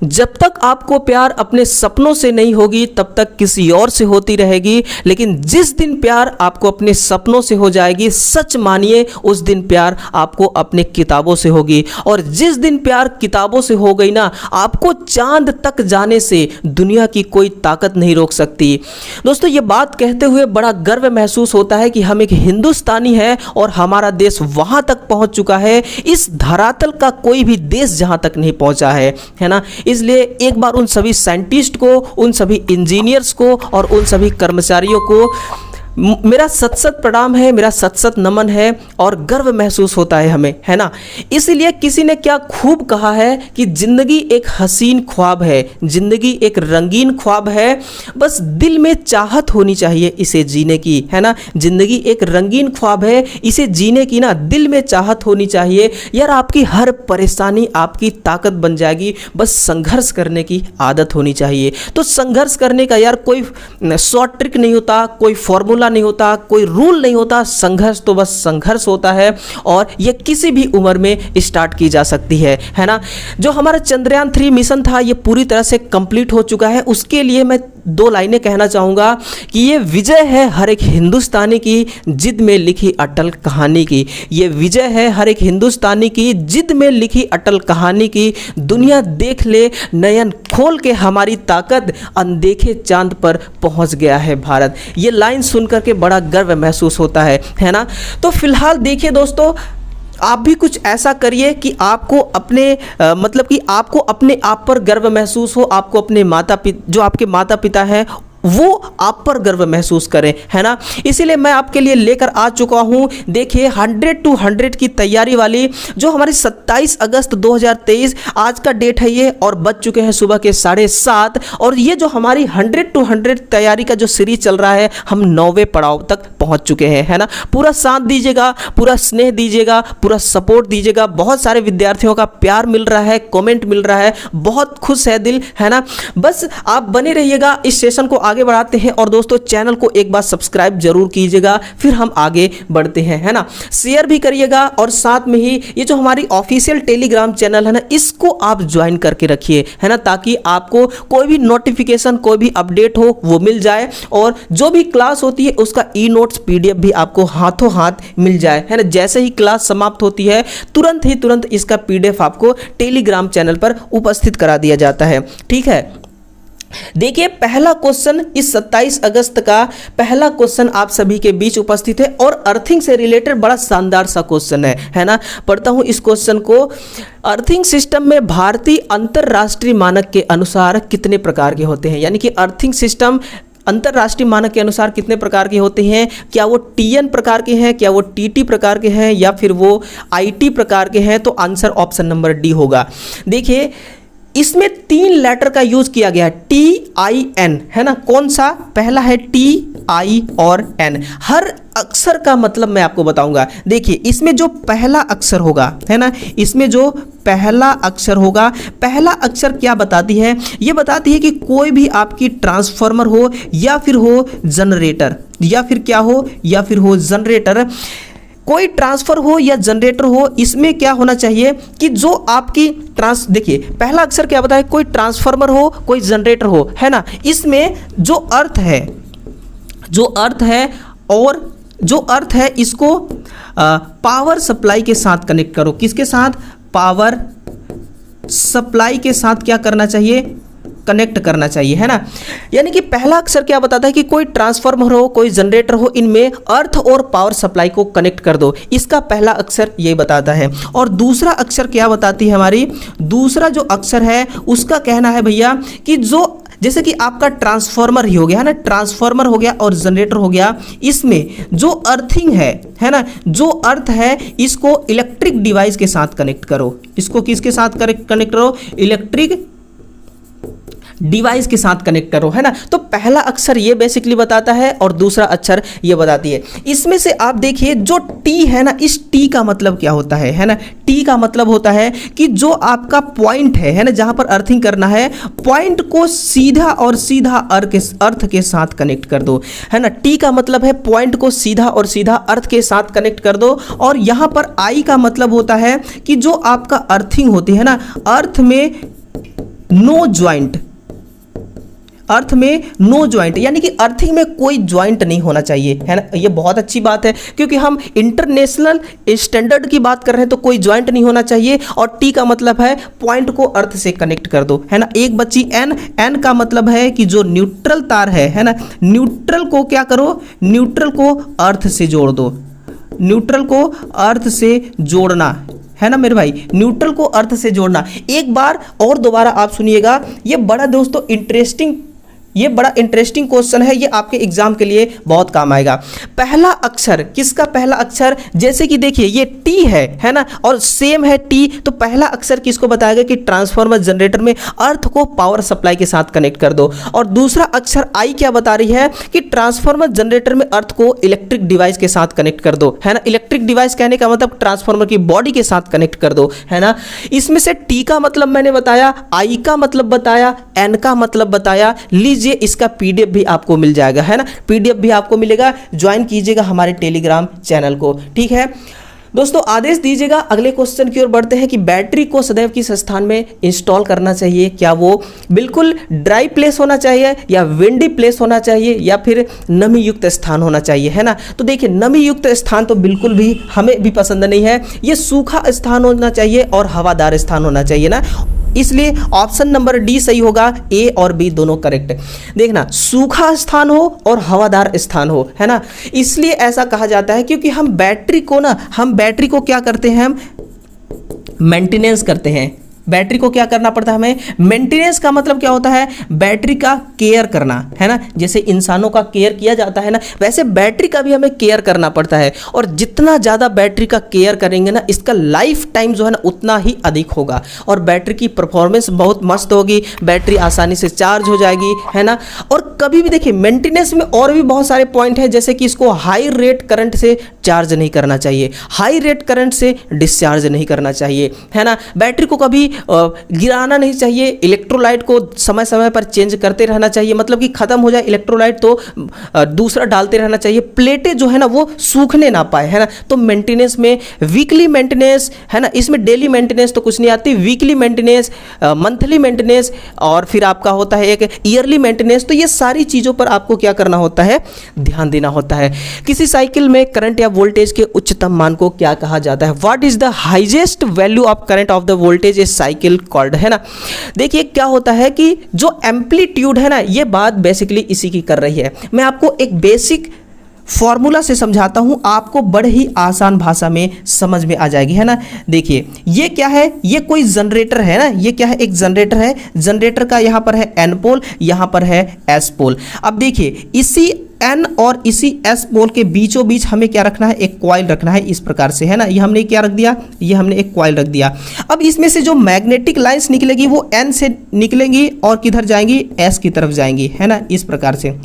जब तक आपको प्यार अपने सपनों से नहीं होगी तब तक किसी और से होती रहेगी, लेकिन जिस दिन प्यार आपको अपने सपनों से हो जाएगी, सच मानिए उस दिन प्यार आपको अपने किताबों से होगी। और जिस दिन प्यार किताबों से हो गई ना, आपको चांद तक जाने से दुनिया की कोई ताकत नहीं रोक सकती। दोस्तों, ये बात कहते हुए बड़ा गर्व महसूस होता है कि हम एक हिंदुस्तानी हैं और हमारा देश वहां तक पहुंच चुका है, इस धरातल का कोई भी देश जहां तक नहीं पहुंचा है ना। इसलिए एक बार उन सभी साइंटिस्ट को, उन सभी इंजीनियर्स को और उन सभी कर्मचारियों को मेरा सत सत प्रणाम है, मेरा सत सत नमन है और गर्व महसूस होता है हमें, है ना। इसलिए किसी ने क्या खूब कहा है कि जिंदगी एक हसीन ख्वाब है, जिंदगी एक रंगीन ख्वाब है, बस दिल में चाहत होनी चाहिए इसे जीने की, है ना। जिंदगी एक रंगीन ख्वाब है, इसे जीने की ना दिल में चाहत होनी चाहिए। यार, आपकी हर परेशानी आपकी ताकत बन जाएगी, बस संघर्ष करने की आदत होनी चाहिए। तो संघर्ष करने का यार कोई शॉर्ट ट्रिक नहीं होता, कोई फॉर्मूला नहीं होता, कोई रूल नहीं होता। संघर्ष तो बस संघर्ष होता है और ये किसी भी उम्र में स्टार्ट की जा सकती है ना। जो हमारा चंद्रयान 3 मिशन था ये पूरी तरह से कंप्लीट हो चुका है। उसके लिए मैं 2 लाइनें कहना चाहूँगा कि ये विजय है हर एक हिंदुस्तानी की जिद में लिखी अटल कहानी की। ये विजय है हर एक हिंदुस्तानी की जिद में लिखी अटल कहानी की। दुनिया देख ले नयन खोल के हमारी ताकत, अनदेखे चांद पर पहुंच गया है भारत। ये लाइन सुनकर के बड़ा गर्व महसूस होता है ना। तो फिलहाल देखिए दोस्तों, आप भी कुछ ऐसा करिए कि आपको अपने मतलब कि आपको अपने आप पर गर्व महसूस हो, आपको अपने जो आपके माता पिता हैं वो आप पर गर्व महसूस करें, है ना। इसीलिए मैं आपके लिए लेकर आ चुका हूं, देखिए 100 to 100 की तैयारी वाली, जो हमारी 27 अगस्त 2023 आज का डेट है ये, और बज चुके हैं सुबह के 7:30। और ये जो हमारी 100 to 100 तैयारी का जो सीरीज चल रहा है, हम 9वें पड़ाव तक पहुंच चुके हैं, है ना। पूरा साथ दीजिएगा, पूरा स्नेह दीजिएगा, पूरा सपोर्ट दीजिएगा। बहुत सारे विद्यार्थियों का प्यार मिल रहा है, कॉमेंट मिल रहा है, बहुत खुश है दिल, है ना। बस आप बने रहिएगा, इस सेशन को आगे बढ़ाते हैं। और दोस्तों, चैनल को एक बार सब्सक्राइब जरूर कीजिएगा, फिर हम आगे बढ़ते हैं, है ना। शेयर भी करिएगा और साथ में ही ये जो हमारी ऑफिशियल टेलीग्राम चैनल है ना, इसको आप ज्वाइन करके रखिए, है ना, ताकि आपको कोई भी नोटिफिकेशन, कोई भी अपडेट हो वो मिल जाए। और जो भी क्लास होती है उसका ई नोट्स PDF भी आपको हाथों हाथ मिल जाए, है ना। जैसे ही क्लास समाप्त होती है तुरंत इसका PDF आपको टेलीग्राम चैनल पर उपस्थित करा दिया जाता है, ठीक है। देखिए, पहला क्वेश्चन इस 27 अगस्त का पहला क्वेश्चन आप सभी के बीच उपस्थित है और अर्थिंग से रिलेटेड बड़ा शानदार सा क्वेश्चन है ना। पढ़ता हूं इस क्वेश्चन को। अर्थिंग सिस्टम में भारतीय अंतरराष्ट्रीय मानक के अनुसार कितने प्रकार के होते हैं? यानी कि अर्थिंग सिस्टम अंतरराष्ट्रीय मानक के अनुसार कितने प्रकार के होते हैं? क्या वो TN प्रकार के हैं, क्या वो TT प्रकार के हैं, या फिर वो IT प्रकार के हैं? तो आंसर ऑप्शन नंबर डी होगा। देखिए, इसमें 3 लेटर का यूज किया गया है, TIN, है ना। कौन सा? पहला है TI और N। हर अक्षर का मतलब मैं आपको बताऊंगा। देखिए, इसमें जो पहला अक्षर होगा, है ना, इसमें जो पहला अक्षर होगा, पहला अक्षर क्या बताती है? ये बताती है कि कोई भी आपकी ट्रांसफार्मर हो या फिर हो जनरेटर, या फिर क्या हो, या फिर हो जनरेटर, कोई ट्रांसफर हो या जनरेटर हो, इसमें क्या होना चाहिए कि जो आपकी देखिए, पहला अक्षर क्या बताए? कोई ट्रांसफार्मर हो, कोई जनरेटर हो, है ना। इसमें जो अर्थ है और जो अर्थ है इसको पावर सप्लाई के साथ कनेक्ट करो। किसके साथ? पावर सप्लाई के साथ क्या करना चाहिए? कनेक्ट करना चाहिए, है ना। यानी कि पहला अक्षर क्या बताता है कि कोई ट्रांसफार्मर हो, कोई जनरेटर हो, इनमें अर्थ और पावर सप्लाई को कनेक्ट कर दो। इसका पहला अक्षर ये बताता है। और दूसरा अक्षर क्या बताती है हमारी? दूसरा जो अक्षर है उसका कहना है भैया कि जो जैसे कि आपका ट्रांसफार्मर ही हो गया, है ना, ट्रांसफार्मर हो गया और जनरेटर हो गया, इसमें जो अर्थिंग है ना, जो अर्थ है इसको इलेक्ट्रिक डिवाइस के साथ कनेक्ट करो। इसको किसके साथ कनेक्ट करो? इलेक्ट्रिक डिवाइस के साथ कनेक्ट करो, है ना। तो पहला अक्षर ये बेसिकली बताता है और दूसरा अक्षर ये बताती है। इसमें से आप देखिए, जो T है ना, इस T का मतलब क्या होता है ना। T का मतलब होता है कि जो आपका पॉइंट है ना, जहां पर अर्थिंग करना है, पॉइंट को सीधा और सीधा अर्थ के साथ कनेक्ट कर दो, है ना। T का मतलब है पॉइंट को सीधा और सीधा अर्थ के साथ कनेक्ट कर दो। और यहां पर I का मतलब होता है कि जो आपका अर्थिंग होती है ना, अर्थ में नो ज्वाइंट, अर्थ में नो ज्वाइंट, यानी कि अर्थिंग में कोई ज्वाइंट नहीं होना चाहिए, है ना। ये बहुत अच्छी बात है क्योंकि हम इंटरनेशनल स्टैंडर्ड की बात कर रहे हैं, तो कोई ज्वाइंट नहीं होना चाहिए। और टी का मतलब है पॉइंट को अर्थ से कनेक्ट कर दो, है ना। एक बच्ची एन, एन का मतलब है कि जो न्यूट्रल तार है ना, न्यूट्रल को क्या करो, न्यूट्रल को अर्थ से जोड़ दो, न्यूट्रल को अर्थ से जोड़ना, है ना मेरे भाई, न्यूट्रल को अर्थ से जोड़ना। एक बार और दोबारा आप सुनिएगा, ये बड़ा दोस्तों इंटरेस्टिंग क्वेश्चन है, ये आपके एग्जाम के लिए बहुत काम आएगा। पहला अक्षर, किसका पहला अक्षर, जैसे कि देखिए ये टी है ना, और सेम है टी, तो पहला अक्षर किसको बताएगा कि ट्रांसफार्मर जनरेटर में अर्थ को पावर सप्लाई के साथ कनेक्ट कर दो। और दूसरा अक्षर आई क्या बता रही है कि ट्रांसफार्मर जनरेटर में अर्थ को इलेक्ट्रिक डिवाइस के साथ कनेक्ट कर दो, है ना। इलेक्ट्रिक डिवाइस कहने का मतलब ट्रांसफार्मर की बॉडी के साथ कनेक्ट कर दो, है ना। इसमें से टी का मतलब मैंने बताया, आई का मतलब बताया, एन का मतलब बताया। लीजिए इसका पीडीएफ भी आपको मिल जाएगा, है ना, पीडीएफ भी आपको मिलेगा। ज्वाइन कीजिएगा हमारे टेलीग्राम चैनल को, ठीक है दोस्तों। आदेश दीजिएगा। अगले क्वेश्चन की ओर बढ़ते हैं कि बैटरी को सदैव किस स्थान में इंस्टॉल करना चाहिए, क्या वो बिल्कुल ड्राई प्लेस होना चाहिए, या विंडी प्लेस होना चाहिए, या फिर नमी युक्त स्थान होना चाहिए, है ना। तो देखिए नमी युक्त स्थान तो बिल्कुल भी हमें भी पसंद नहीं है, ये सूखा स्थान होना चाहिए और हवादार स्थान होना चाहिए ना, इसलिए ऑप्शन नंबर डी सही होगा, ए और बी दोनों करेक्ट। देखना सूखा स्थान हो और हवादार स्थान हो, है ना, इसलिए ऐसा कहा जाता है क्योंकि हम बैटरी को क्या करते हैं, हम मेंटेनेंस करते हैं। बैटरी को क्या करना पड़ता है हमें, मेंटेनेंस का मतलब क्या होता है, बैटरी का केयर करना, है ना। जैसे इंसानों का केयर किया जाता है ना, वैसे बैटरी का भी हमें केयर करना पड़ता है। और जितना ज़्यादा बैटरी का केयर करेंगे ना, इसका लाइफ टाइम जो है ना उतना ही अधिक होगा, और बैटरी की परफॉर्मेंस बहुत मस्त होगी, बैटरी आसानी से चार्ज हो जाएगी, है ना। और कभी भी देखिए मेंटेनेंस में और भी बहुत सारे पॉइंट हैं, जैसे कि इसको हाई रेट करंट से चार्ज नहीं करना चाहिए, हाई रेट करंट से डिस्चार्ज नहीं करना चाहिए, है ना। बैटरी को कभी गिराना नहीं चाहिए, इलेक्ट्रोलाइट को समय समय पर चेंज करते रहना चाहिए, मतलब कि खत्म हो जाए इलेक्ट्रोलाइट तो दूसरा डालते रहना चाहिए, प्लेटें जो है ना वो सूखने ना पाए, है ना। तो मेंटेनेंस में वीकली मेंटेनेंस, है ना, इसमें डेली मेंटेनेंस तो कुछ नहीं आती, वीकली मेंटेनेंस, मंथली मेंटेनेंस, और फिर आपका होता है एक ईयरली मेंटेनेंस। तो ये सारी चीज़ों पर आपको क्या करना होता है, ध्यान देना होता है। किसी साइकिल में करंट या वोल्टेज के उच्चतम मान को क्या कहा जाता है, what is the highest value of current of the voltage A cycle called, है ना। देखिए क्या होता है कि जो एम्पलीट्यूड है ना, ये बात बेसिकली इसी की कर रही है। मैं आपको एक बेसिक फॉर्मूला से समझाता हूं, आपको बड़े ही आसान भाषा में समझ में आ जाएगी, है ना। देखिए ये क्या है, ये कोई जनरेटर है ना, ये क्या है, एक जनरेटर है। जनरेटर का यहां पर है एन पोल, यहां पर है एस पोल। अब देखिए इसी एन और इसी एस पोल के बीचों बीच हमें क्या रखना है, एक कॉइल रखना है, इस प्रकार से, है ना। ये हमने क्या रख दिया, ये हमने एक कॉइल रख दिया। अब इसमें से जो मैग्नेटिक लाइंस निकलेगी वो एन से निकलेंगी और किधर जाएंगी, एस की तरफ जाएंगी, है ना, इस प्रकार से।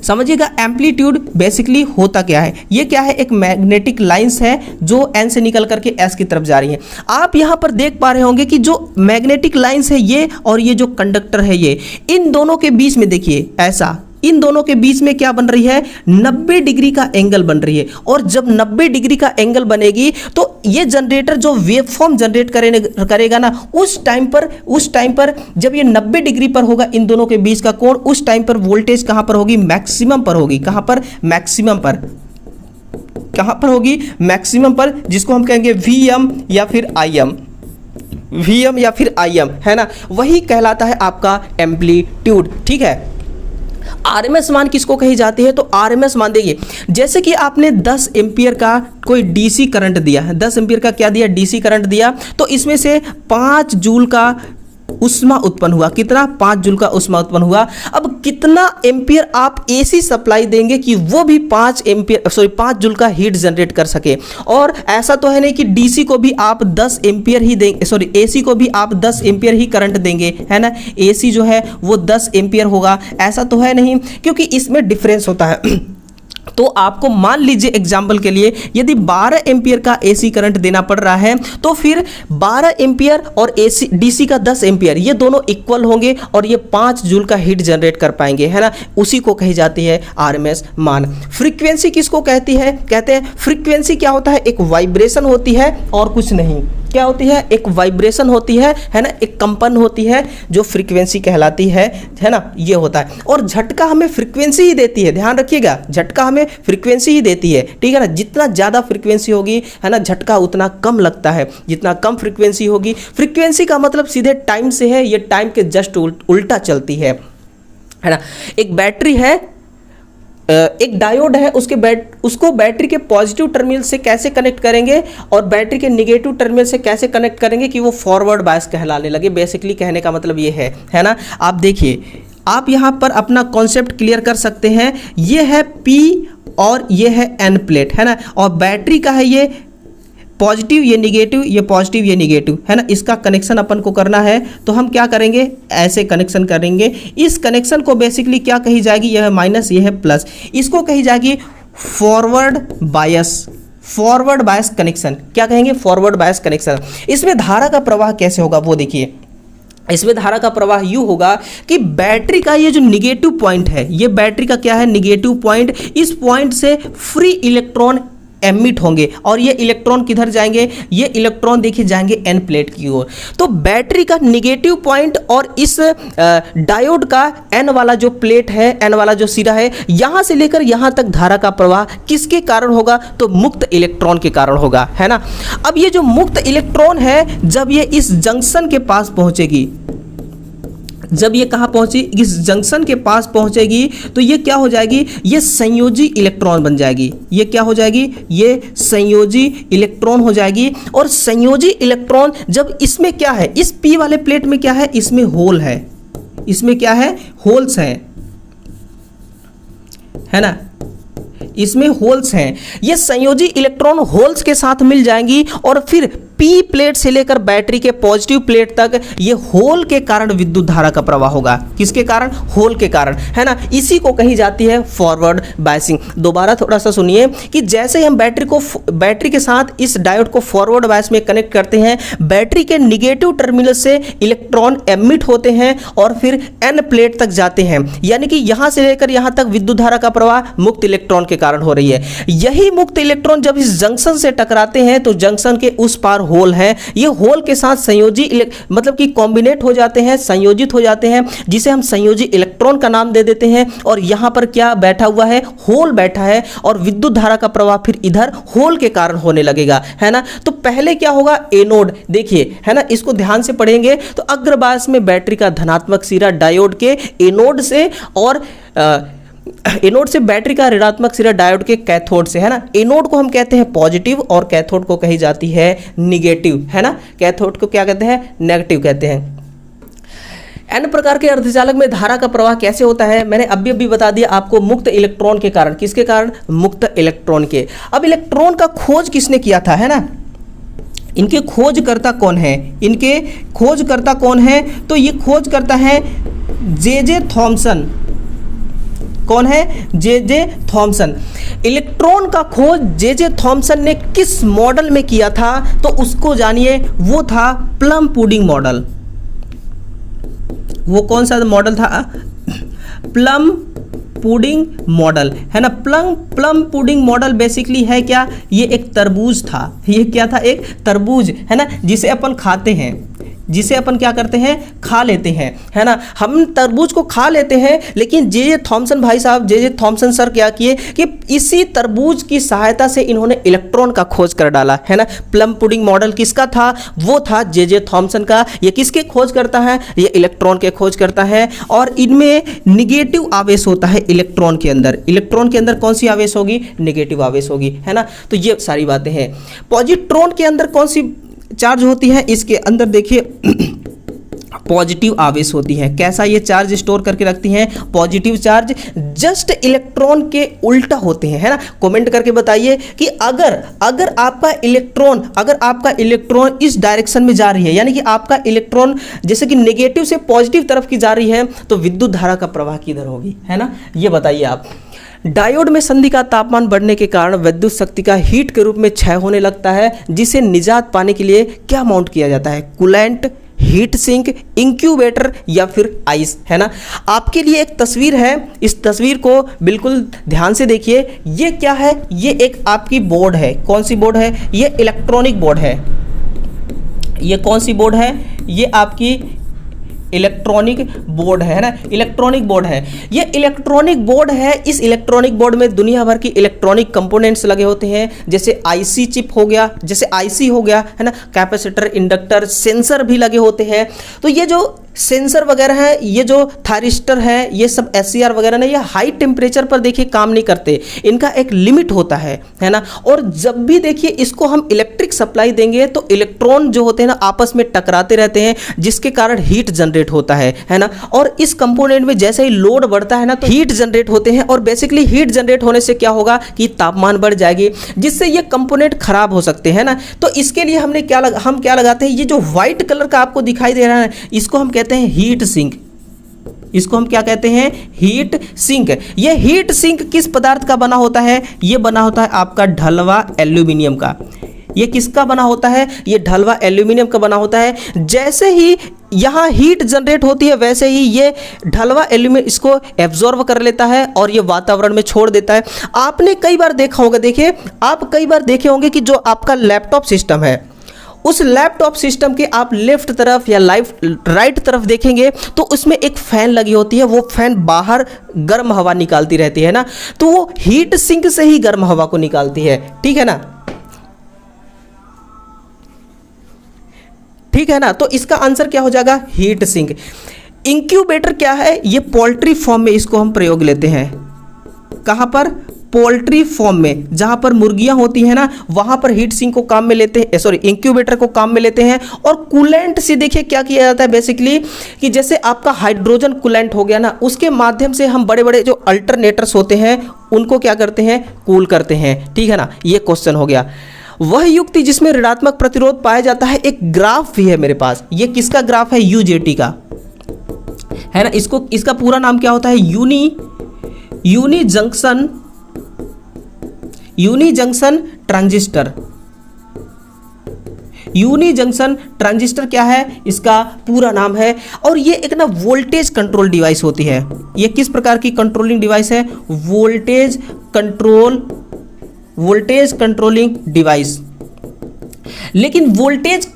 समझिएगा एम्पलीट्यूड बेसिकली होता क्या है, ये क्या है, एक मैग्नेटिक लाइंस है जो एन से निकल करके एस की तरफ जा रही है। आप यहां पर देख पा रहे होंगे कि जो मैग्नेटिक लाइंस है ये, और ये जो कंडक्टर है ये, इन दोनों के बीच में देखिए ऐसा, इन दोनों के बीच में क्या बन रही है, 90 डिग्री का एंगल बन रही है। और जब 90 डिग्री का एंगल बनेगी तो ये जनरेटर जो वेव फॉर्म जनरेट करेगा ना, उस टाइम पर जब ये 90 डिग्री पर होगा इन दोनों के बीच का कोण, उस टाइम पर वोल्टेज कहां पर होगी, मैक्सिमम पर होगी। कहां पर, मैक्सिमम पर। कहां पर होगी, मैक्सिमम पर, जिसको हम कहेंगे Vm या फिर Im, Vm या फिर Im, है ना। वही कहलाता है आपका एम्पलीट्यूड, ठीक है। आरएमएस मान किसको कही जाती है, तो आरएमएस मान देखिए, जैसे कि आपने 10 एम्पियर का कोई डीसी करंट दिया है, 10 एम्पियर का क्या दिया, डीसी करंट दिया, तो इसमें से 5 जूल का उष्मा उत्पन्न हुआ। कितना, 5 जूल का उष्मा उत्पन्न हुआ। अब कितना एम्पियर आप एसी सप्लाई देंगे कि वो भी 5 जूल का हीट जनरेट कर सके। और ऐसा तो है नहीं कि डीसी को भी आप 10 एम्पियर ही देंगे, एसी को भी आप 10 एम्पियर ही करंट देंगे, है ना। एसी जो है वो 10 एम्पियर होगा, ऐसा तो है नहीं, क्योंकि इसमें डिफरेंस होता है। तो आपको मान लीजिए एग्जाम्पल के लिए यदि 12 एम्पियर का एसी करंट देना पड़ रहा है, तो फिर 12 एम्पियर और एसी डीसी का 10 एम्पियर ये दोनों इक्वल होंगे और ये 5 जूल का हीट जनरेट कर पाएंगे, है ना। उसी को कही जाती है आरएमएस मान। फ्रीक्वेंसी किसको कहती है, कहते हैं फ्रीक्वेंसी क्या होता है, एक वाइब्रेशन होती है और कुछ नहीं। क्या होती है, एक वाइब्रेशन होती है ना, एक कंपन होती है जो फ्रीक्वेंसी कहलाती है ना, ये होता है। और झटका हमें फ्रीक्वेंसी ही देती है, ध्यान रखिएगा, झटका हमें फ्रीक्वेंसी ही देती है, ठीक है ना। जितना ज़्यादा फ्रीक्वेंसी होगी है ना, झटका उतना कम लगता है। जितना कम फ्रीक्वेंसी होगी, फ्रीक्वेंसी का मतलब सीधे टाइम से है, ये टाइम के जस्ट उल्टा चलती है ना। एक बैटरी है, एक डायोड है, उसको बैटरी के पॉजिटिव टर्मिनल से कैसे कनेक्ट करेंगे और बैटरी के निगेटिव टर्मिनल से कैसे कनेक्ट करेंगे कि वो फॉरवर्ड बायस कहलाने लगे। बेसिकली कहने का मतलब ये है ना। आप देखिए, आप यहाँ पर अपना कॉन्सेप्ट क्लियर कर सकते हैं। ये है P और ये है N प्लेट, है ना, और बैटरी का है ये पॉजिटिव, ये निगेटिव, ये पॉजिटिव, ये निगेटिव, है ना। इसका कनेक्शन अपन को करना है, तो हम क्या करेंगे, ऐसे कनेक्शन करेंगे। इस कनेक्शन को बेसिकली क्या कही जाएगी, यह है माइनस, ये है प्लस, इसको कही जाएगी फॉरवर्ड बायस कनेक्शन। क्या कहेंगे, फॉरवर्ड बायस कनेक्शन। इसमें धारा का प्रवाह कैसे होगा वो देखिए। इसमें धारा का प्रवाह यूँ होगा कि बैटरी का ये जो निगेटिव पॉइंट है, ये बैटरी का क्या है, निगेटिव पॉइंट, इस पॉइंट से फ्री इलेक्ट्रॉन एमिट होंगे और ये इलेक्ट्रॉन किधर जाएंगे, ये इलेक्ट्रॉन देखिए जाएंगे एन प्लेट की ओर। तो बैटरी का निगेटिव पॉइंट और इस डायोड का एन वाला जो प्लेट है, एन वाला जो सिरा है, यहां से लेकर यहां तक धारा का प्रवाह किसके कारण होगा, तो मुक्त इलेक्ट्रॉन के कारण होगा, है ना। अब ये जो मुक्त इलेक्ट्रॉन है, जब ये इस जंक्शन के पास पहुंचेगी, जब ये कहाँ पहुंची, इस जंक्शन के पास पहुंचेगी, तो ये क्या हो जाएगी, ये संयोजी इलेक्ट्रॉन बन जाएगी। ये क्या हो जाएगी, ये संयोजी इलेक्ट्रॉन हो जाएगी। और संयोजी इलेक्ट्रॉन जब इसमें क्या है, इस P वाले प्लेट में क्या है, इसमें होल है, इसमें क्या है, होल्स हैं, है ना, इसमें होल्स हैं। ये संयोजी इलेक्ट्रॉन होल्स के साथ मिल जाएंगी और फिर P प्लेट से लेकर बैटरी के पॉजिटिव प्लेट तक ये होल के कारण विद्युत धारा का प्रवाह होगा। किसके कारण, होल के कारण, है ना। इसी को कही जाती है फॉरवर्ड बायसिंग। दोबारा थोड़ा सा सुनिए कि जैसे हम बैटरी के साथ इस डायोड को फॉरवर्ड बायस में कनेक्ट करते हैं, बैटरी के निगेटिव टर्मिनल से इलेक्ट्रॉन एमिट होते हैं और फिर N प्लेट तक जाते हैं, यानी कि यहां से लेकर यहां तक विद्युत धारा का प्रवाह मुक्त इलेक्ट्रॉन के कारण हो रही है। यही मुक्त इलेक्ट्रॉन जब इस जंक्शन से टकराते हैं तो जंक्शन के उस पार होल है, ये होल के साथ संयोजी मतलब कि कॉम्बिनेट हो जाते हैं, संयोजित हो जाते हैं, जिसे हम संयोजी इलेक्ट्रॉन का नाम दे देते हैं। और यहां पर क्या बैठा हुआ है, होल बैठा है, और विद्युत धारा का प्रवाह फिर इधर होल के कारण होने लगेगा, है ना। तो पहले क्या होगा, एनोड, देखिए, है ना, इसको ध्यान से पढ़ेंगे तो अग्रबायस में बैटरी का धनात्मक सिरा डायोड के एनोड से और एनोड से बैटरी का ऋणात्मक सिरा डायोड के कैथोड से, है ना। एनोड को हम कहते हैं पॉजिटिव और कैथोड को कही जाती है निगेटिव, है ना। कैथोड को क्या कहते हैं, नेगेटिव कहते हैं। एन प्रकार के अर्धचालक में धारा का प्रवाह कैसे होता है, मैंने अभी बता दिया आपको, मुक्त इलेक्ट्रॉन के कारण। किसके कारण, मुक्त इलेक्ट्रॉन के। अब इलेक्ट्रॉन का खोज किसने किया था, है ना। इनके खोजकर्ता कौन है, इनके खोजकर्ता कौन है, तो ये खोजकर्ता है जे थॉमसन। कौन है, जे थॉमसन। इलेक्ट्रॉन का खोज जे थॉमसन ने किस मॉडल में किया था, तो उसको जानिए, वो था प्लम पुडिंग मॉडल। वो कौन सा मॉडल था, प्लम पुडिंग मॉडल, है ना। प्लम पुडिंग मॉडल बेसिकली है क्या, ये एक तरबूज था। ये क्या था, एक तरबूज, है ना, जिसे अपन खाते हैं, जिसे अपन क्या करते हैं, खा लेते हैं, है ना। हम तरबूज को खा लेते हैं, लेकिन जे थॉमसन भाई साहब, जे थॉमसन सर क्या किए कि इसी तरबूज की सहायता से इन्होंने इलेक्ट्रॉन का खोज कर डाला, है ना। प्लम पुडिंग मॉडल किसका था, वो था जे थॉमसन का। ये किसके खोज करता है, ये इलेक्ट्रॉन के खोज करता है। और इनमें निगेटिव आवेश होता है इलेक्ट्रॉन के अंदर। इलेक्ट्रॉन के अंदर कौन सी आवेश होगी, निगेटिव आवेश होगी, है ना। तो ये सारी बातें हैं। पॉजिट्रॉन के अंदर कौन सी चार्ज होती है, इसके अंदर देखिए पॉजिटिव आवेश होती है। कैसा ये चार्ज स्टोर करके रखती हैं, पॉजिटिव चार्ज। जस्ट इलेक्ट्रॉन के उल्टा होते हैं, है ना। कमेंट करके बताइए कि अगर आपका इलेक्ट्रॉन इस डायरेक्शन में जा रही है, यानी कि आपका इलेक्ट्रॉन जैसे कि नेगेटिव से पॉजिटिव तरफ की जा रही है, तो विद्युत धारा का प्रवाह किधर होगी, है ना। ये बताइए आप। डायोड में संधि का तापमान बढ़ने के कारण विद्युत शक्ति का हीट के रूप में क्षय होने लगता है, जिसे निजात पाने के लिए क्या माउंट किया जाता है, कूलेंट, हीट सिंक, इंक्यूबेटर या फिर आइस, है ना। आपके लिए एक तस्वीर है, इस तस्वीर को बिल्कुल ध्यान से देखिए। ये क्या है, ये एक आपकी बोर्ड है। कौन सी बोर्ड है, ये इलेक्ट्रॉनिक बोर्ड है। ये कौन सी बोर्ड है? ये आपकी इलेक्ट्रॉनिक बोर्ड है ना, इलेक्ट्रॉनिक बोर्ड है। ये इलेक्ट्रॉनिक बोर्ड है। इस इलेक्ट्रॉनिक बोर्ड में दुनिया भर की इलेक्ट्रॉनिक कंपोनेंट्स लगे होते हैं, जैसे आईसी चिप हो गया, जैसे आईसी हो गया है ना, कैपेसिटर, इंडक्टर, सेंसर भी लगे होते हैं। तो ये जो सेंसर वगैरह है, ये जो थायरिस्टर है, ये सब एससीआर वगैरह ना, ये हाई टेम्परेचर पर देखिए काम नहीं करते, इनका एक लिमिट होता है ना। और जब भी देखिए इसको हम इलेक्ट्रिक सप्लाई देंगे तो इलेक्ट्रॉन जो होते हैं ना आपस में टकराते रहते हैं, जिसके कारण हीट जनरेट होता है ना। और इस कंपोनेंट में जैसे ही लोड बढ़ता है ना तो हीट जनरेट होते हैं, और बेसिकली हीट जनरेट होने से क्या होगा कि तापमान बढ़ जाएगी, जिससे ये कंपोनेंट खराब हो सकते हैं ना। तो इसके लिए हम क्या लगाते हैं, ये जो व्हाइट कलर का आपको दिखाई दे रहा है, इसको हम कहते हैं हीट सिंक। इसको हम क्या कहते हैं? Heat sink. ये हीट सिंक किस पदार्थ का बना होता है? ये बना होता है आपका ढलवा एल्यूमिनियम का। ये किसका बना होता है? ये ढलवा एल्यूमिनियम का बना होता है। जैसे ही यहाँ हीट जनरेट होती है वैसे ही ये ढलवा एल्यूमिनियम इसको एब्जॉर्ब कर लेता है और ये वातावरण में छोड़ देता है। आपने कई बार देखा होगा, देखिए आप कई बार देखे होंगे कि जो आपका लैपटॉप सिस्टम है, उस लैपटॉप सिस्टम के आप लेफ्ट तरफ या राइट तरफ देखेंगे तो उसमें एक फैन लगी होती है। वो फैन बाहर गर्म हवा निकालती रहती है ना, तो वो हीट सिंक से ही गर्म हवा को निकालती है। ठीक है ना, ठीक है ना। तो इसका आंसर क्या हो जाएगा? Heat sink. इंक्यूबेटर क्या है? ये पोल्ट्री फॉर्म में इसको हम प्रयोग लेते हैं। कहां पर? पोल्ट्री फॉर्म में, जहां पर मुर्गियां होती हैं ना, वहां पर हीट सिंक को काम में लेते हैं, सॉरी इंक्यूबेटर को काम में लेते हैं। और कूलेंट से देखिए क्या किया जाता है बेसिकली, कि जैसे आपका हाइड्रोजन कूलेंट हो गया ना, उसके माध्यम से हम बड़े बड़े जो अल्टरनेटर्स होते हैं उनको क्या करते हैं? कूल करते हैं। ठीक है ना, ये क्वेश्चन हो गया। वह युक्ति जिसमें ऋणात्मक प्रतिरोध पाया जाता है, एक ग्राफ भी है मेरे पास। ये किसका ग्राफ है? यूजेटी का, है ना। इसका पूरा नाम क्या होता है? Unijunction transistor. Unijunction transistor क्या है? इसका पूरा नाम है। और ये एक ना वोल्टेज कंट्रोल डिवाइस होती है। ये किस प्रकार की कंट्रोलिंग डिवाइस है? Voltage controlling device. लेकिन वोल्टेज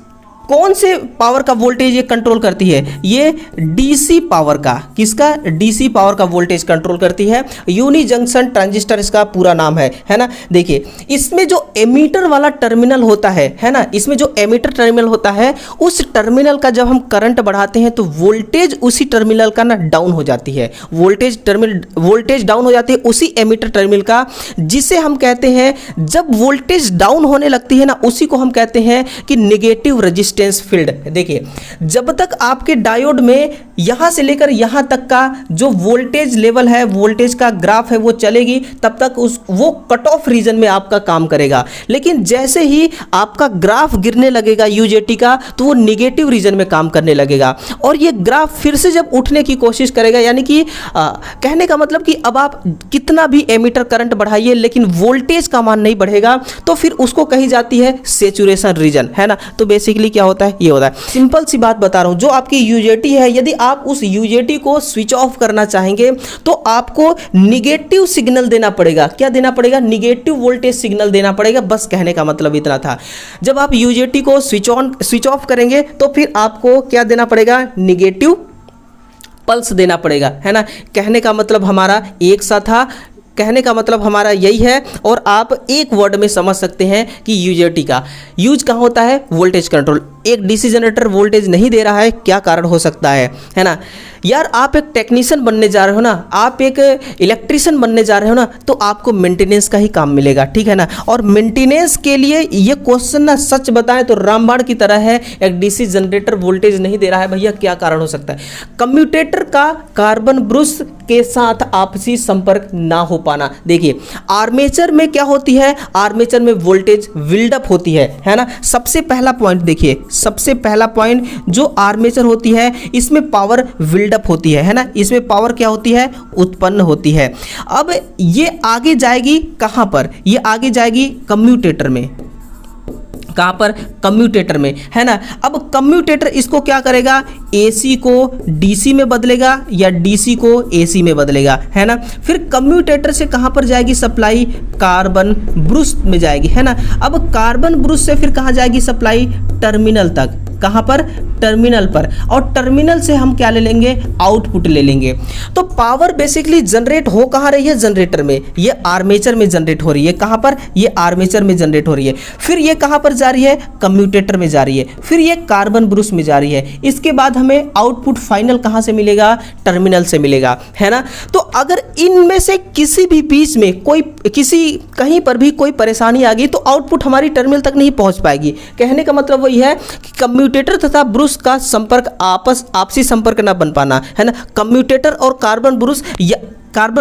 कौन से पावर का वोल्टेज ये कंट्रोल करती है? ये डीसी पावर का। किसका? डीसी पावर का वोल्टेज कंट्रोल करती है। यूनी जंक्शन ट्रांजिस्टर इसका पूरा नाम है ना। देखिए इसमें जो एमीटर वाला टर्मिनल होता है ना, इसमें जो एमीटर टर्मिनल होता है, उस टर्मिनल का जब हम करंट बढ़ाते हैं तो वोल्टेज उसी टर्मिनल का ना डाउन हो जाती है। वोल्टेज डाउन हो जाती है उसी एमीटर टर्मिनल का, जिसे हम कहते हैं, जब वोल्टेज डाउन होने लगती है ना, उसी को हम कहते हैं कि नेगेटिव रेजिस्टेंस फील्ड। देखिए जब तक आपके डायोड में यहां से लेकर यहां तक का जो वोल्टेज लेवल है, वोल्टेज का ग्राफ है, वो चलेगी, तब तक वो कट ऑफ रीजन में आपका काम करेगा। लेकिन जैसे ही आपका ग्राफ गिरने लगेगा यूजेटी का, तो वो निगेटिव रीजन में काम करने लगेगा। और ये ग्राफ फिर से जब उठने की कोशिश करेगा, यानी कि कहने का मतलब कि अब आप कितना भी एमीटर करंट बढ़ाइए लेकिन वोल्टेज का मान नहीं बढ़ेगा, तो फिर उसको कही जाती है सैचुरेशन रीजन, है ना। तो बेसिकली क्या होता है? ये होता है। सिंपल सी बात बता रहा हूं, जो आपकी यूजेटी है, यदि आप उस यूजेटी को स्विच ऑफ करना चाहेंगे तो आपको निगेटिव सिग्नल देना पड़ेगा। क्या देना पड़ेगा? निगेटिव वोल्टेज सिग्नल देना पड़ेगा। बस कहने का मतलब इतना था। जब आप यूजेटी को स्विच ऑफ करेंगे तो फिर आपको क्या देना पड़ेगा? निगेटिव पल्स देना पड़ेगा, है ना। कहने का मतलब हमारा एक सा था, कहने का मतलब हमारा यही है। और आप एक वर्ड में समझ सकते हैं कि यूजेटी का यूज कहाँ होता है? Voltage control. एक डीसी जनरेटर वोल्टेज नहीं दे रहा है, क्या कारण हो सकता है ना। यार आप एक टेक्नीशियन बनने जा रहे हो ना, आप एक इलेक्ट्रिशियन बनने जा रहे हो ना, तो आपको मेंटेनेंस का ही काम मिलेगा, ठीक है ना। और मेंटेनेंस के लिए ये क्वेश्चन ना सच बताएं तो रामबाण की तरह है। एक डीसी जनरेटर वोल्टेज नहीं दे रहा है, भैया क्या कारण हो सकता है? कम्यूटेटर का कार्बन ब्रश के साथ आपसी संपर्क ना हो पाना। देखिए आर्मेचर में क्या होती है? आर्मेचर में वोल्टेज बिल्डअप होती है ना। सबसे पहला पॉइंट देखिए, सबसे पहला पॉइंट, जो आर्मेचर होती है इसमें पावर बिल्डअप होती है ना। इसमें पावर क्या होती है? उत्पन्न होती है। अब ये आगे जाएगी कहां पर? ये आगे जाएगी कम्यूटेटर में। कहां पर? कम्यूटेटर में, है ना। अब कम्यूटेटर इसको क्या करेगा? एसी को डीसी में बदलेगा या डीसी को एसी में बदलेगा, है ना। फिर कम्यूटेटर से कहां पर जाएगी सप्लाई? कार्बन ब्रश में जाएगी, है ना। अब कार्बन ब्रश से फिर कहां जाएगी सप्लाई? टर्मिनल तक। कहाँ पर, टर्मिनल पर, और टर्मिनल से हम क्या ले लेंगे, आउटपुट ले लेंगे। तो पावर बेसिकली जनरेट हो कहाँ रही है, जनरेटर में, ये आर्मेचर में जनरेट हो रही है, कहाँ पर, ये आर्मेचर में जनरेट हो रही है, फिर ये कहाँ पर जा रही है, कम्यूटेटर में जा रही है, फिर ये कार्बन ब्रूस में जा रही है, इसके बाद हमें आउटपुट फाइनल कहाँ से मिलेगा, टर्मिनल से मिलेगा, है ना। तो अगर इनमें से किसी भी बीच में कोई कहीं पर भी कोई परेशानी आ गई तो आउटपुट हमारी टर्मिनल तक नहीं पहुंच पाएगी। कहने का मतलब वही है कि कम्यूटेटर तथा ब्रूस का संपर्क आपसी संपर्क ना बन पाना, है ना। कम्यूटेटर और कार्बन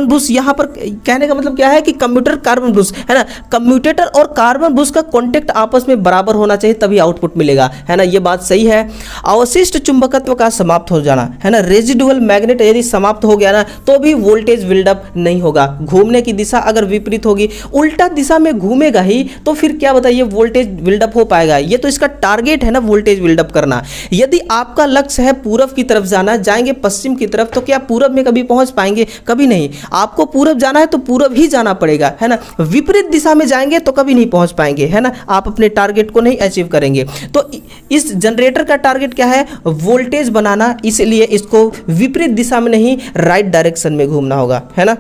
ब्रूस यहाँ पर कहने का मतलब क्या है कि कम्यूटेटर कार्बन ब्रूस, है ना, कम्यूटेटर और कार्बन ब्रूस का कांटेक्ट आपस में बराबर होना चाहिए, तभी आउटपुट मिलेगा, है ना। ये बात सही है। अवशिष्ट चुंबकत्व का समाप्त हो जाना, है ना, रेजिडुअल मैग्नेट यदि समाप्त हो गया ना तो भी वोल्टेज बिल्डअप नहीं होगा। घूमने की दिशा अगर विपरीत होगी, उल्टा दिशा में घूमेगा ही, तो फिर क्या बताइए, वोल्टेज बिल्डअप हो पाएगा। ये तो इसका टारगेट है ना, वोल्टेज बिल्डअप करना। यदि आपका लक्ष्य है पूरब की तरफ जाना, जाएंगे पश्चिम की तरफ, तो क्या पूरब में कभी पहुंच पाएंगे, कभी नहीं। आपको पूरब जाना है तो पूरब ही जाना पड़ेगा, है ना। विपरीत दिशा में जाएंगे तो कभी नहीं पहुंच पाएंगे, है ना, आप अपने टारगेट को नहीं अचीव करेंगे। तो इस जनरेटर का टारगेट क्या है, वोल्टेज बनाना, इसलिए इसको विपरीत दिशा में नहीं, राइट डायरेक्शन में घूमना होगा, है ना।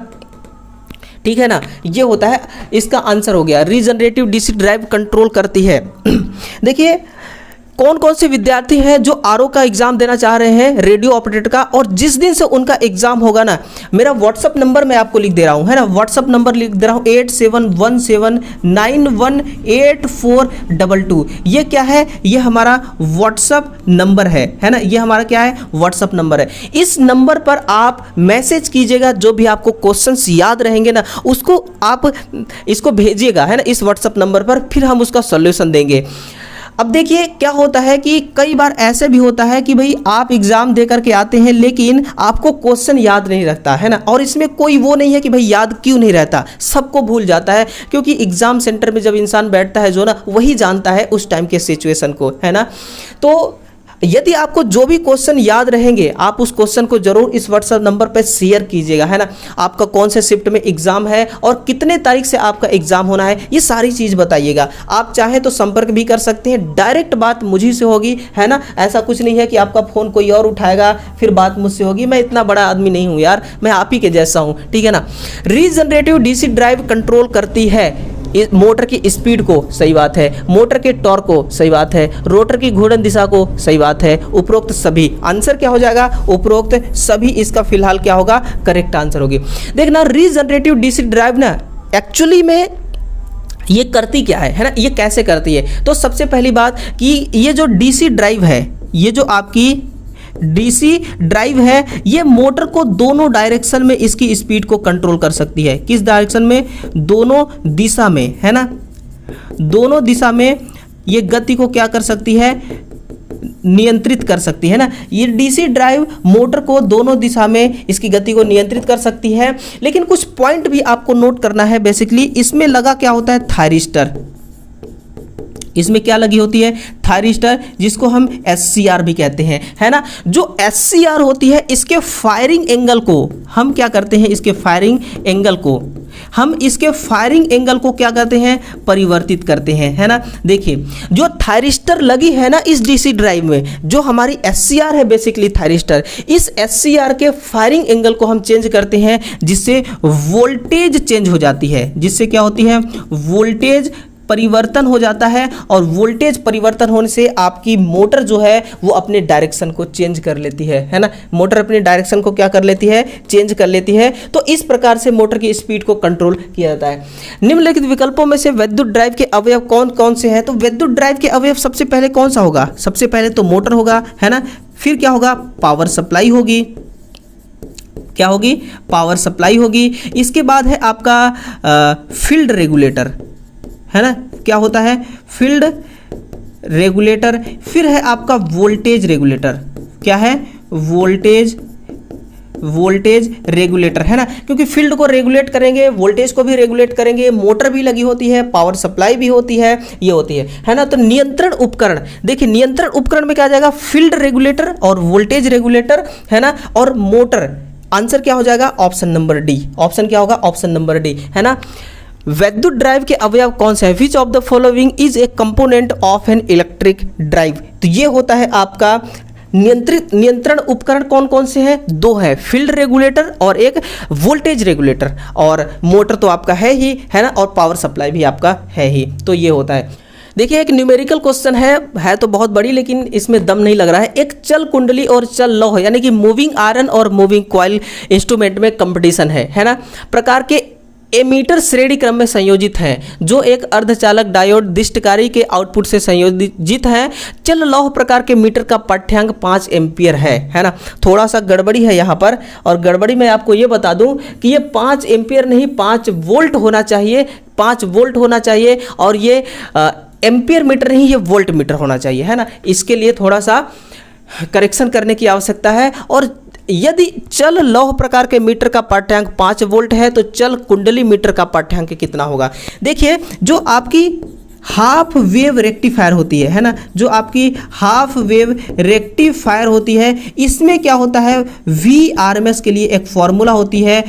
ठीक है ना, ये होता है, इसका आंसर हो गया। रीजनरेटिव डीसी ड्राइव कंट्रोल करती है। देखिए कौन कौन से विद्यार्थी हैं जो आरओ का एग्जाम देना चाह रहे हैं, रेडियो ऑपरेटर का, और जिस दिन से उनका एग्जाम होगा ना, मेरा व्हाट्सअप नंबर मैं आपको लिख दे रहा हूं, है ना, व्हाट्सअप नंबर लिख दे रहा हूं 8717918422। ये क्या है, ये हमारा व्हाट्सअप नंबर है ना, ये हमारा क्या है, व्हाट्सअप नंबर है। इस नंबर पर आप मैसेज कीजिएगा, जो भी आपको क्वेश्चंस याद रहेंगे ना उसको आप इसको भेजिएगा, है ना, इस व्हाट्सअप नंबर पर, फिर हम उसका सॉल्यूशन देंगे। अब देखिए क्या होता है कि कई बार ऐसे भी होता है कि भाई आप एग्जाम दे करके आते हैं लेकिन आपको क्वेश्चन याद नहीं रखता, है ना, और इसमें कोई वो नहीं है कि भाई याद क्यों नहीं रहता, सबको भूल जाता है, क्योंकि एग्जाम सेंटर में जब इंसान बैठता है जो ना, वही जानता है उस टाइम के सिचुएशन को, है ना। तो यदि आपको जो भी क्वेश्चन याद रहेंगे, आप उस क्वेश्चन को जरूर इस व्हाट्सएप नंबर पर शेयर कीजिएगा, है ना। आपका कौन से शिफ्ट में एग्जाम है और कितने तारीख से आपका एग्जाम होना है, ये सारी चीज़ बताइएगा। आप चाहें तो संपर्क भी कर सकते हैं, डायरेक्ट बात मुझी से होगी, है ना। ऐसा कुछ नहीं है कि आपका फ़ोन कोई और उठाएगा फिर बात मुझसे होगी, मैं इतना बड़ा आदमी नहीं हूँ यार, मैं आप ही के जैसा हूँ, ठीक है ना। रीजनरेटिव डीसी ड्राइव कंट्रोल करती है मोटर की स्पीड को, सही बात है, मोटर के टॉर्क को, सही बात है, रोटर की घूर्णन दिशा को, सही बात है, उपरोक्त सभी। आंसर क्या हो जाएगा, उपरोक्त सभी, इसका फिलहाल क्या होगा, करेक्ट आंसर होगी। देखना रीजनरेटिव डीसी ड्राइव ना एक्चुअली में ये करती क्या है ना, ये कैसे करती है। तो सबसे पहली बात कि ये जो डीसी ड्राइव है, ये जो आपकी डीसी ड्राइव है, ये मोटर को दोनों डायरेक्शन में इसकी स्पीड को कंट्रोल कर सकती है। किस डायरेक्शन में, दोनों दिशा में, है ना, दोनों दिशा में ये गति को क्या कर सकती है, नियंत्रित कर सकती है ना। ये डीसी ड्राइव मोटर को दोनों दिशा में इसकी गति को नियंत्रित कर सकती है। लेकिन कुछ पॉइंट भी आपको नोट करना है। बेसिकली इसमें लगा क्या होता है, थायरिस्टर, इसमें क्या लगी होती है, थायरिस्टर, जिसको हम SCR भी कहते हैं, है ना। जो SCR होती है, इसके फायरिंग एंगल को हम क्या करते हैं, इसके फायरिंग एंगल को हम इसके फायरिंग एंगल को क्या करते हैं, परिवर्तित करते हैं, है ना। देखिए जो थायरिस्टर लगी है ना इस डीसी ड्राइव में, जो हमारी SCR है बेसिकली थायरिस्टर, इस SCR के फायरिंग एंगल को हम चेंज करते हैं, जिससे वोल्टेज चेंज हो जाती है, जिससे क्या होती है, वोल्टेज परिवर्तन हो जाता है। और वोल्टेज परिवर्तन होने से आपकी मोटर जो है वो अपने डायरेक्शन को चेंज कर लेती है ना। मोटर अपने डायरेक्शन को क्या कर लेती है, चेंज कर लेती है। तो इस प्रकार से मोटर की स्पीड को कंट्रोल किया जाता है। निम्नलिखित विकल्पों में से विद्युत ड्राइव के अवयव कौन कौन से हैं। तो विद्युत ड्राइव के अवयव सबसे पहले कौन सा होगा, सबसे पहले तो मोटर होगा, है ना। फिर क्या होगा, पावर सप्लाई होगी, क्या होगी, पावर सप्लाई होगी। इसके बाद है आपका फील्ड रेगुलेटर, है ना, क्या होता है, फील्ड रेगुलेटर। फिर है आपका वोल्टेज रेगुलेटर, क्या है, वोल्टेज रेगुलेटर, है ना। क्योंकि फील्ड को रेगुलेट करेंगे, वोल्टेज को भी रेगुलेट करेंगे, मोटर भी लगी होती है, पावर सप्लाई भी होती है, ये होती है ना। तो नियंत्रण उपकरण, देखिए नियंत्रण उपकरण में क्या आ जाएगा, फील्ड रेगुलेटर और वोल्टेज रेगुलेटर, है ना, और मोटर। आंसर क्या हो जाएगा, ऑप्शन नंबर डी। ऑप्शन क्या होगा, ऑप्शन नंबर डी, है ना। विद्युत ड्राइव के अवयव कौन से हैं? Which of the following is a component of an electric drive? तो ये होता है आपका नियंत्रण उपकरण कौन कौन से हैं? दो है, फील्ड रेगुलेटर और एक वोल्टेज रेगुलेटर, और मोटर तो आपका है ही, है ना, और पावर सप्लाई भी आपका है ही। तो ये होता है। देखिए एक न्यूमेरिकल क्वेश्चन है तो बहुत बड़ी, लेकिन इसमें दम नहीं लग रहा है। एक चल कुंडली और चल लौह यानी कि मूविंग आयरन और मूविंग कॉइल इंस्ट्रूमेंट में कंपटीशन है ना, प्रकार के एमीटर श्रेणी क्रम में संयोजित हैं जो एक अर्धचालक डायोड दिष्टकारी के आउटपुट से संयोजित हैं। चल लौह प्रकार के मीटर का पाठ्यांक 5 एम्पियर है ना। थोड़ा सा गड़बड़ी है यहाँ पर, और गड़बड़ी मैं आपको ये बता दूं कि ये 5 एम्पियर नहीं 5 वोल्ट होना चाहिए, 5 वोल्ट होना चाहिए, और ये एम्पियर मीटर नहीं, ये वोल्ट मीटर होना चाहिए, है ना। इसके लिए थोड़ा सा करेक्शन करने की आवश्यकता है। और यदि चल लौह प्रकार के मीटर का पाठ्यांक 5 वोल्ट है तो चल कुंडली मीटर का पाठ्यांक कितना होगा? देखिए जो आपकी हाफ वेव रेक्टिफायर होती है ना, जो आपकी हाफ वेव रेक्टिफायर होती है, इसमें क्या होता है, VRMS के लिए एक फॉर्मूला होती है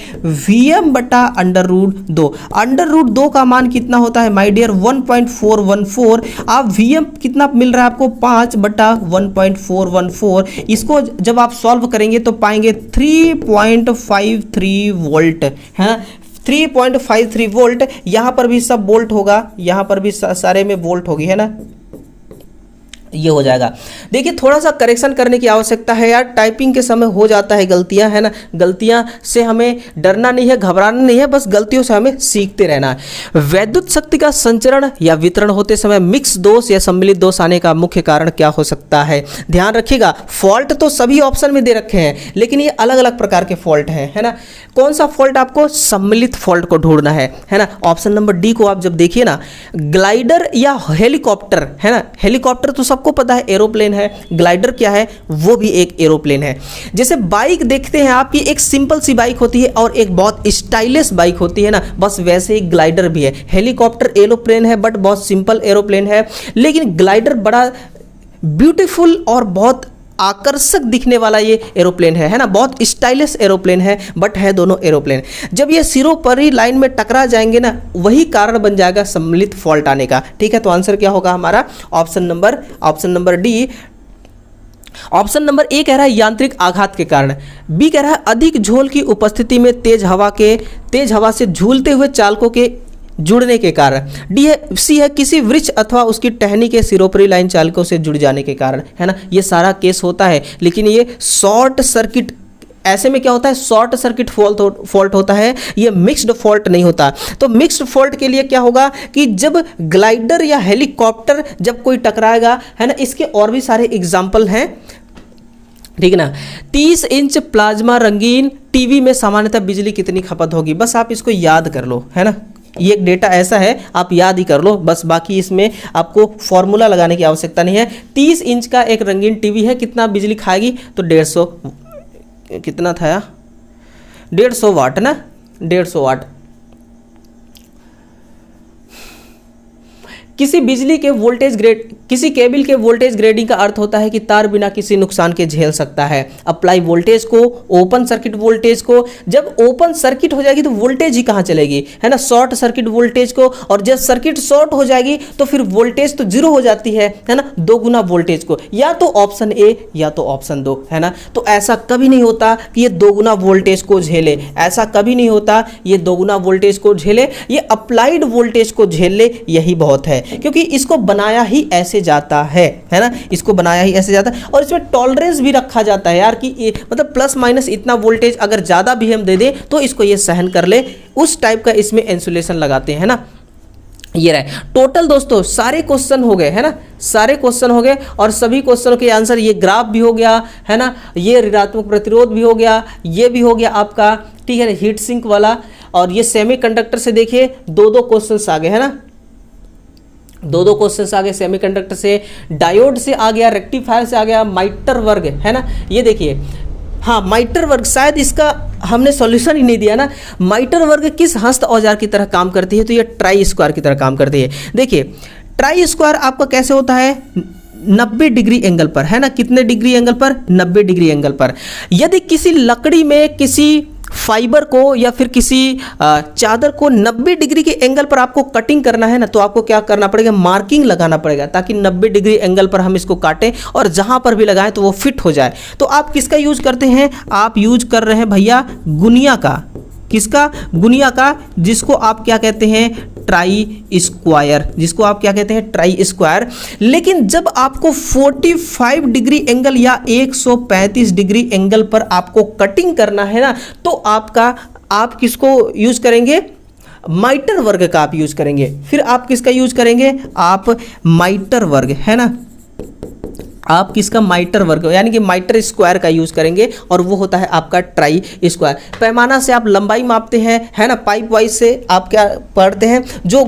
Vm बटा √2। √2 का मान कितना होता है माय डियर? 1.414। आप Vm कितना मिल रहा है आपको? 5 बटा 1.414। इसको जब आप सॉल्व करेंगे तो पाएंगे 3.53 वोल्ट, है 3.53 वोल्ट। यहाँ पर भी सब वोल्ट होगा, यहाँ पर भी सारे में वोल्ट होगी, है ना, ये हो जाएगा। देखिए थोड़ा सा करेक्शन करने की आवश्यकता है यार, टाइपिंग के समय हो जाता है गलतियां, है ना। गलतियां से हमें डरना नहीं है, घबराना नहीं है, बस गलतियों से हमें सीखते रहना है। वैद्युत शक्ति का संचरण या वितरण होते समय मिक्स दोष या सम्मिलित दोष आने का मुख्य कारण क्या हो सकता है? ध्यान रखिएगा, फॉल्ट तो सभी ऑप्शन में दे रखे हैं, लेकिन ये अलग अलग प्रकार के फॉल्ट हैं, है ना। कौन सा फॉल्ट? आपको सम्मिलित फॉल्ट को ढूंढना है ना। ऑप्शन नंबर डी को आप जब देखिए ना, ग्लाइडर या हेलीकॉप्टर, है ना, हेलीकॉप्टर तो सबको पता है एरोप्लेन है, ग्लाइडर क्या है? वो भी एक एरोप्लेन है। जैसे बाइक देखते हैं आपकी, एक सिंपल सी बाइक होती है और एक बहुत स्टाइलिश बाइक होती है ना, बस वैसे ही ग्लाइडर भी है। हेलीकॉप्टर एरोप्लेन है बट बहुत सिंपल एरोप्लेन है, लेकिन ग्लाइडर बड़ा ब्यूटीफुल और बहुत आकर्षक दिखने वाला ये एरोप्लेन है ना, बहुत स्टाइलिश एरोप्लेन है, बट है दोनों एरोप्लेन। जब ये सिरोपरी लाइन में टकरा जाएंगे ना, वही कारण बन जाएगा सम्मिलित फॉल्ट आने का। ठीक है, तो आंसर क्या होगा हमारा? Option number D. Option number A कह रहा है यांत्रिक आघात के कारण। बी कह रहा है अधिक झोल की उपस्थिति में तेज हवा से झूलते हुए चालकों के जुड़ने के कारण। डी है, सी है किसी वृक्ष अथवा उसकी टहनी के सिरोपरी लाइन चालकों से जुड़ जाने के कारण, है ना। ये सारा केस होता है, लेकिन ये शॉर्ट सर्किट, ऐसे में क्या होता है, शॉर्ट सर्किट फॉल्ट होता है, ये मिक्स्ड फॉल्ट नहीं होता। तो मिक्स्ड फॉल्ट के लिए क्या होगा कि जब ग्लाइडर या हेलीकॉप्टर जब कोई टकराएगा, है ना, इसके और भी सारे एग्जाम्पल हैं, ठीक है ना। 30 इंच प्लाज्मा रंगीन टीवी में सामान्यतः बिजली कितनी खपत होगी? बस आप इसको याद कर लो, है ना, ये एक डेटा ऐसा है आप याद ही कर लो बस, बाकी इसमें आपको फॉर्मूला लगाने की आवश्यकता नहीं है। 30 इंच का एक रंगीन टीवी है, कितना बिजली खाएगी? तो 150, कितना था, 150 वाट ना, 150 वाट। किसी बिजली के वोल्टेज ग्रेड, किसी केबल के वोल्टेज ग्रेडिंग का अर्थ होता है कि तार बिना किसी नुकसान के झेल सकता है। अप्लाई वोल्टेज को, ओपन सर्किट वोल्टेज को, जब ओपन सर्किट हो जाएगी तो वोल्टेज ही कहाँ चलेगी, है ना, शॉर्ट सर्किट वोल्टेज को, और जब सर्किट शॉर्ट हो जाएगी तो फिर वोल्टेज तो जीरो हो जाती है ना, 2 गुना वोल्टेज को, या तो ऑप्शन ए या तो ऑप्शन 2, है ना। तो ऐसा कभी नहीं होता कि ये 2 गुना वोल्टेज को झेले, ऐसा कभी नहीं होता ये 2 गुना वोल्टेज को झेले, ये अप्लाइड वोल्टेज को झेल ले, यही बहुत है, क्योंकि इसको बनाया ही ऐसे जाता है ना, इसको बनाया ही ऐसे जाता है। और इसमें टॉलरेंस भी रखा जाता है यार कि मतलब प्लस माइनस इतना वोल्टेज अगर ज़्यादा भी हम दे दें तो इसको ये सहन कर ले, उस टाइप का इसमें इंसुलेशन लगाते हैं ना। ये रहे टोटल दोस्तों सारे क्वेश्चन हो गए, है ना, सारे क्वेश्चन हो गए, और सभी क्वेश्चनों के आंसर, ये ग्राफ भी हो गया, है ना, ये ऋणात्मक प्रतिरोध भी हो गया, ये भी हो गया आपका, ठीक है, हीट सिंक वाला, और ये सेमीकंडक्टर से देखिए 2 क्वेश्चंस आ गए, है ना, 2 क्वेश्चंस आ गए सेमीकंडक्टर से, डायोड से आ गया, रेक्टिफायर से आ गया, माइटर वर्ग, है ना, ये देखिए, हाँ माइटर वर्ग, शायद इसका हमने सॉल्यूशन ही नहीं दिया ना। माइटर वर्ग किस हस्त औजार की तरह काम करती है? तो ये ट्राई स्क्वायर की तरह काम करती है। देखिए ट्राई स्क्वायर आपका कैसे होता है, 90 डिग्री एंगल पर, है ना, कितने डिग्री एंगल पर? 90 डिग्री एंगल पर। यदि किसी लकड़ी में किसी फाइबर को या फिर किसी चादर को 90 डिग्री के एंगल पर आपको कटिंग करना है ना, तो आपको क्या करना पड़ेगा, मार्किंग लगाना पड़ेगा ताकि 90 डिग्री एंगल पर हम इसको काटें और जहां पर भी लगाएं तो वो फिट हो जाए। तो आप किसका यूज करते हैं, आप यूज कर रहे हैं भैया गुनिया का। किसका, गुनिया का, जिसको आप क्या कहते हैं, ट्राई स्क्वायर, जिसको आप क्या कहते हैं, ट्राई स्क्वायर। लेकिन जब आपको 45 डिग्री एंगल या 135 डिग्री एंगल पर आपको कटिंग करना है ना, तो आप किसको यूज करेंगे, माइटर वर्ग का आप यूज करेंगे। फिर आप किसका यूज करेंगे, आप माइटर वर्ग, है ना, आप किसका, माइटर वर्ग यानी कि माइटर स्क्वायर का यूज करेंगे और वो होता है आपका ट्राई स्क्वायर। पैमाना से आप लंबाई मापते हैं, है ना, पाइप वाइज से आप क्या पढ़ते हैं, जो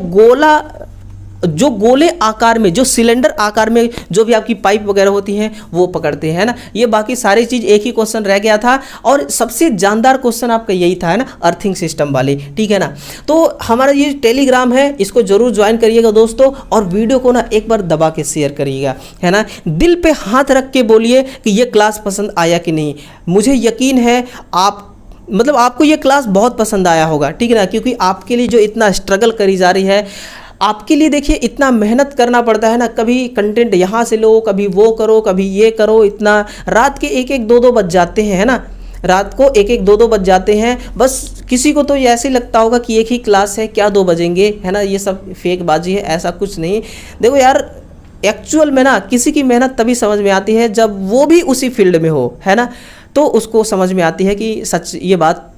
गोले आकार में, जो सिलेंडर आकार में जो भी आपकी पाइप वगैरह होती हैं वो पकड़ते हैं, है ना। ये बाकी सारी चीज़ एक ही क्वेश्चन रह गया था और सबसे जानदार क्वेश्चन आपका यही था, है ना, अर्थिंग सिस्टम वाले, ठीक है ना। तो हमारा ये टेलीग्राम है, इसको जरूर ज्वाइन करिएगा दोस्तों, और वीडियो को ना एक बार दबा के शेयर करिएगा, है ना। दिल पे हाथ रख के बोलिए कि ये क्लास पसंद आया कि नहीं। मुझे यकीन है आपको ये क्लास बहुत पसंद आया होगा, ठीक है ना, क्योंकि आपके लिए जो इतना स्ट्रगल करी जा रही है, आपके लिए देखिए इतना मेहनत करना पड़ता है ना, कभी कंटेंट यहाँ से लो, कभी वो करो, कभी ये करो, इतना रात के 1-1, 2-2 बज जाते हैं, है ना, रात को 1-1, 2-2 बज जाते हैं। बस किसी को तो ऐसे लगता होगा कि एक ही क्लास है, क्या 2 बजेंगे, है ना, ये सब फेक बाजी है, ऐसा कुछ नहीं। देखो यार, एक्चुअल में ना किसी की मेहनत तभी समझ में आती है जब वो भी उसी फील्ड में हो, है ना, तो उसको समझ में आती है कि सच, ये बात,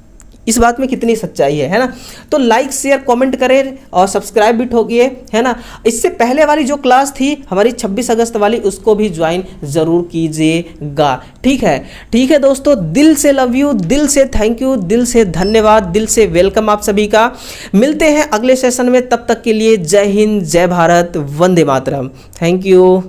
इस बात में कितनी सच्चाई है ना। तो लाइक शेयर कमेंट करें और सब्सक्राइब भी ठोकिए, है ना। इससे पहले वाली जो क्लास थी हमारी 26 अगस्त वाली, उसको भी ज्वाइन ज़रूर कीजिएगा, ठीक है दोस्तों। दिल से लव यू, दिल से थैंक यू, दिल से धन्यवाद, दिल से वेलकम आप सभी का। मिलते हैं अगले सेशन में, तब तक के लिए जय हिंद, जय भारत, वंदे मातरम, थैंक यू।